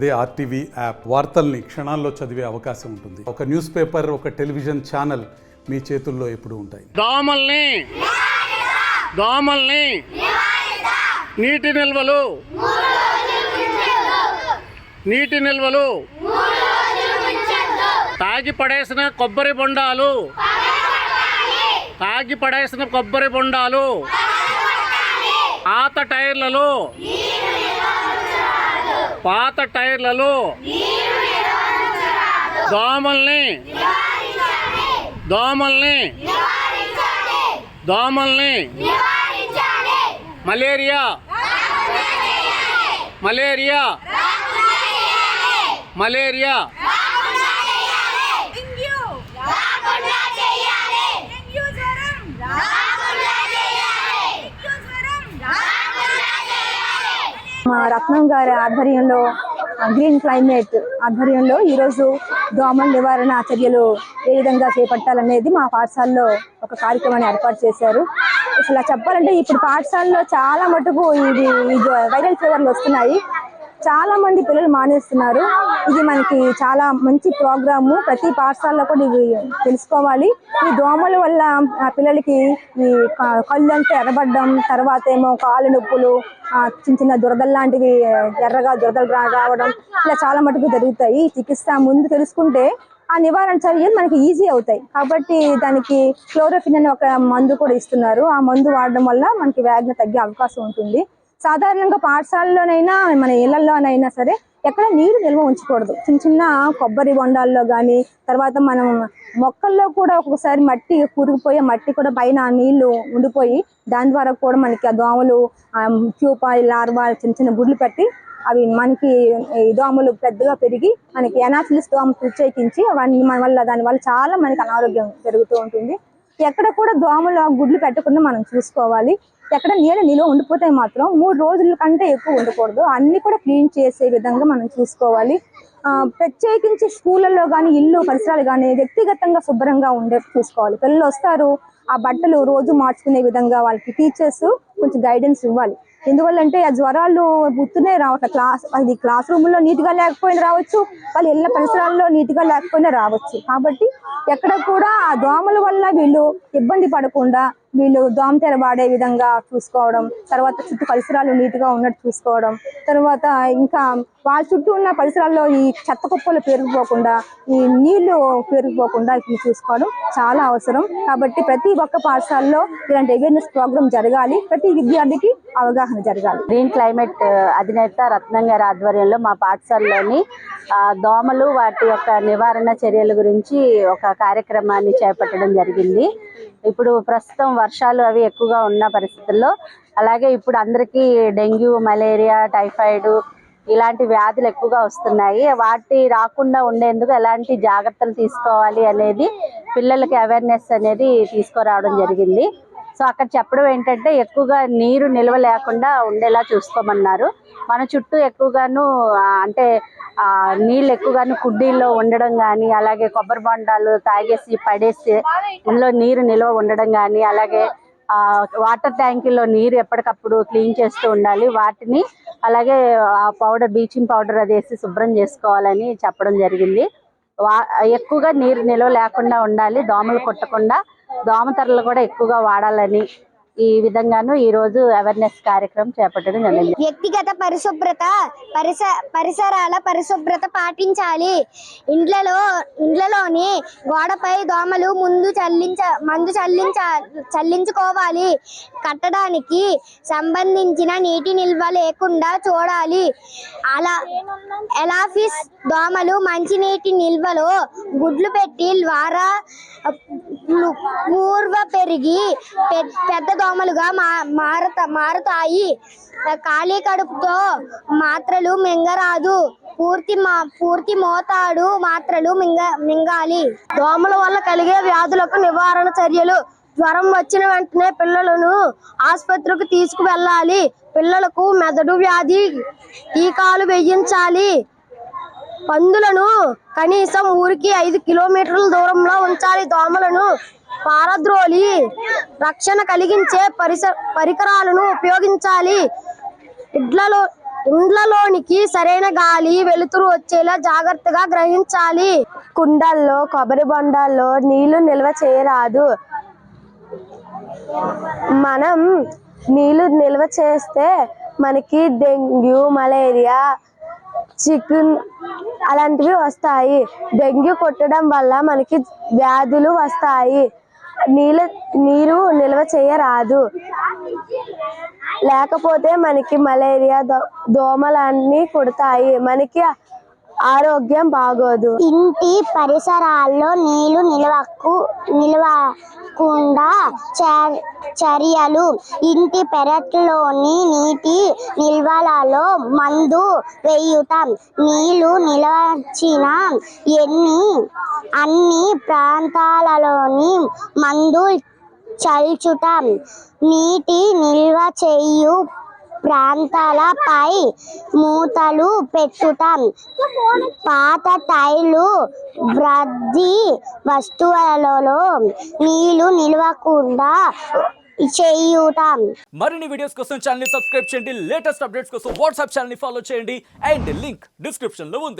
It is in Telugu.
అదే ఆర్టీవీ యాప్ వార్తల్ని క్షణాల్లో చదివే అవకాశం ఉంటుంది. ఒక న్యూస్ పేపర్, ఒక టెలివిజన్ ఛానల్ మీ చేతుల్లో ఎప్పుడూ ఉంటాయి. దోమల్ని నీటి నిల్వలు తాగి పడేసిన కొబ్బరి బొండాలు పాత టైర్లలో దోమల్ని మలేరియా మా రత్నం గారి ఆధ్వర్యంలో గ్రీన్ క్లైమేట్ ఆధ్వర్యంలో ఈరోజు దోమల నివారణ చర్యలు ఏ విధంగా చేపట్టాలనేది మా పాఠశాలలో ఒక కార్యక్రమాన్ని ఏర్పాటు చేశారు. అసలు చెప్పాలంటే ఇప్పుడు పాఠశాలలో చాలా మటుకు ఇది వైరల్ ఫీవర్లు వస్తున్నాయి. చాలా మంది పిల్లలు మానేస్తున్నారు. ఇది మనకి చాలా మంచి ప్రోగ్రాము. ప్రతి పాఠశాలలో కూడా ఇవి తెలుసుకోవాలి. ఈ దోమల వల్ల పిల్లలకి ఈ కళ్ళు అంటే ఎర్రబడ్డం, తర్వాత ఏమో కాళ్ళు నొప్పులు, చిన్న దురదలు లాంటివి ఎర్రగా దురదలు రావడం ఇలా చాలా మటుకు జరుగుతాయి. చికిత్స ముందు తెలుసుకుంటే ఆ నివారణ చర్యలు మనకి ఈజీ అవుతాయి. కాబట్టి దానికి క్లోరోఫిన్ అనే ఒక మందు కూడా ఇస్తున్నారు. ఆ మందు వాడడం వల్ల మనకి వేగంగా తగ్గే అవకాశం ఉంటుంది. సాధారణంగా పాఠశాలలోనైనా మన ఇళ్లలోనైనా సరే ఎక్కడ నీరు నిల్వ ఉంచకూడదు. చిన్న కొబ్బరి బొండాల్లో కానీ, తర్వాత మనం మొక్కల్లో కూడా ఒక్కొక్కసారి మట్టి కూరుకుపోయే మట్టి కూడా పైన నీళ్లు ఉండిపోయి దాని ద్వారా కూడా మనకి ఆ దోమలు క్యూపా లార్వా చిన్న గుడ్లు పెట్టి అవి మనకి ఈ దోమలు పెద్దగా పెరిగి మనకి ఎనాఫిలిస్ దోమ ప్రత్యేకించి దానివల్ల చాలా మనకి అనారోగ్యం జరుగుతూ ఉంటుంది. ఎక్కడ కూడా దోమలు గుడ్లు పెట్టకుండా మనం చూసుకోవాలి. ఎక్కడ నీళ్ళ నిలువ ఉండిపోతే మాత్రం 3 రోజుల కంటే ఎక్కువ ఉండకూడదు. అన్ని కూడా క్లీన్ చేసే విధంగా మనం చూసుకోవాలి. ప్రత్యేకించి స్కూళ్ళల్లో కానీ, ఇల్లు పరిసరాలు కానీ వ్యక్తిగతంగా శుభ్రంగా చూసుకోవాలి. పిల్లలు వస్తారు, ఆ బట్టలు రోజు మార్చుకునే విధంగా వాళ్ళకి టీచర్స్ కొంచెం గైడెన్స్ ఇవ్వాలి. ఎందువల్లంటే ఆ జ్వరాలు గుర్తునే రావట్లేదు. క్లాస్ రూమ్లో నీట్గా లేకపోయినా రావచ్చు, వాళ్ళ ఇళ్ళ పరిసరాల్లో నీట్గా లేకపోయినా రావచ్చు. కాబట్టి ఎక్కడ కూడా ఆ దోమల వల్ల వీళ్ళు ఇబ్బంది పడకుండా వీళ్ళు దోమతెర వాడే విధంగా చూసుకోవడం, తర్వాత చుట్టూ పరిసరాలు నీట్గా ఉన్నట్టు చూసుకోవడం, తర్వాత ఇంకా వాళ్ళ చుట్టూ ఉన్న పరిసరాల్లో ఈ చెత్త కుప్పలు పెరిగిపోకుండా, ఈ నీళ్లు పెరిగిపోకుండా ఇవి చూసుకోవడం చాలా అవసరం. కాబట్టి ప్రతి ఒక్క పాఠశాలలో ఇలాంటి అవేర్నెస్ ప్రోగ్రామ్ జరగాలి. ప్రతి విద్యార్థికి అవగాహన జరగాలి. గ్రీన్ క్లైమేట్ అధినేత రత్నం గారి ఆధ్వర్యంలో మా పాఠశాలలోని దోమలు వాటి యొక్క నివారణ చర్యల గురించి ఒక కార్యక్రమాన్ని చేపట్టడం జరిగింది. ఇప్పుడు ప్రస్తుతం వర్షాలు అవి ఎక్కువగా ఉన్న పరిస్థితుల్లో, అలాగే ఇప్పుడు అందరికీ డెంగ్యూ, మలేరియా, టైఫాయిడ్ ఇలాంటి వ్యాధులు ఎక్కువగా వస్తున్నాయి. వాటి రాకుండా ఉండేందుకు ఎలాంటి జాగ్రత్తలు తీసుకోవాలి అనేది పిల్లలకి అవేర్నెస్ అనేది తీసుకురావడం జరిగింది. సో అక్కడ చెప్పడం ఏంటంటే ఎక్కువగా నీరు నిల్వ లేకుండా ఉండేలా చూసుకోమన్నారు. మన చుట్టూ ఎక్కువగాను అంటే నీళ్ళు ఎక్కువగాను కుండీల్లో ఉండడం కానీ, అలాగే కొబ్బరి బొండాలు తాగేసి పడేసి ఇందులో నీరు నిల్వ ఉండడం కానీ, అలాగే వాటర్ ట్యాంకుల్లో నీరు ఎప్పటికప్పుడు క్లీన్ చేస్తూ ఉండాలి. వాటిని అలాగే బ్లీచింగ్ పౌడర్ అది వేసి శుభ్రం చేసుకోవాలని చెప్పడం జరిగింది. ఎక్కువగా నీరు నిల్వ లేకుండా ఉండాలి, దోమలు కొట్టకుండా దోమతెరలు కూడా ఎక్కువగా వాడాలని ఈ విధంగాను ఈ రోజు అవేర్నెస్ కార్యక్రమం చేపట్టడం జరిగింది. వ్యక్తిగత పరిశుభ్రత, పరిసరాల పరిశుభ్రత పాటించాలి. ఇండ్లలోని గోడపై దోమలు మందు చల్లించుకోవాలి. కట్టడానికి సంబంధించిన నీటి నిల్వ లేకుండా చూడాలి. ఎలాఫిస్ దోమలు మంచినీటి నిల్వలో గుడ్లు పెట్టి ద్వారా పూర్వ పెరిగి పెద్ద దోమలుగా మారుతాయి. ఖాళీ కడుపుతో మాత్రలు మింగరాదు. పూర్తి మోతాదు మాత్రలు మింగాలి. దోమల వల్ల కలిగే వ్యాధులకు నివారణ చర్యలు. జ్వరం వచ్చిన వెంటనే పిల్లలను ఆసుపత్రికి తీసుకువెళ్ళాలి. పిల్లలకు మెదడు వ్యాధి టీకాలు వేయించాలి. పందులను కనీసం ఊరికి 5 కిలోమీటర్ల దూరంలో ఉంచాలి. దోమలను పారద్రోలి రక్షణ కలిగించే పరికరాలను ఉపయోగించాలి. ఇండ్లలోనికి సరైన గాలి వెలుతురు వచ్చేలా జాగ్రత్తగా గ్రహించాలి. కుండల్లో కొబ్బరి బొండాల్లో నీళ్లు నిల్వ చేయరాదు. మనం నీళ్లు నిల్వ చేస్తే మనకి డెంగ్యూ, మలేరియా, చికెన్ అలాంటివి వస్తాయి. డెంగ్యూ కొట్టడం వల్ల మనకి వ్యాధులు వస్తాయి. నీరు నిల్వ చేయరాదు, లేకపోతే మనకి మలేరియా, దోమలన్నీ కుడతాయి. మనకి ఆరోగ్యం బాగోదు. ఇంటి పరిసరాల్లో నీళ్లు నిలవకుండా చర్యలు. ఇంటి పెరట్లోని నీటి నిల్వలలో మందు వేయుతాం. నీళ్లు నిలవచ్చిన అన్ని ప్రాంతాలలోని మందు చల్చుతాం. నీటి నిల్వ చేయు ప్రాంతాలపై మూతలు పెట్టుతాం. పాత టైర్లు, వృద్ధి వస్తువులలో నీళ్లు నిలవకుండా చేయుతాం. మరిన్ని వీడియోస్ కోసం ఛానల్ ని సబ్స్క్రైబ్ చేయండి. లేటెస్ట్ అప్డేట్స్ కోసం వాట్సాప్ ఛానల్ ని ఫాలో చేయండి. అండ్ లింక్ డిస్క్రిప్షన్ లో ఉంది.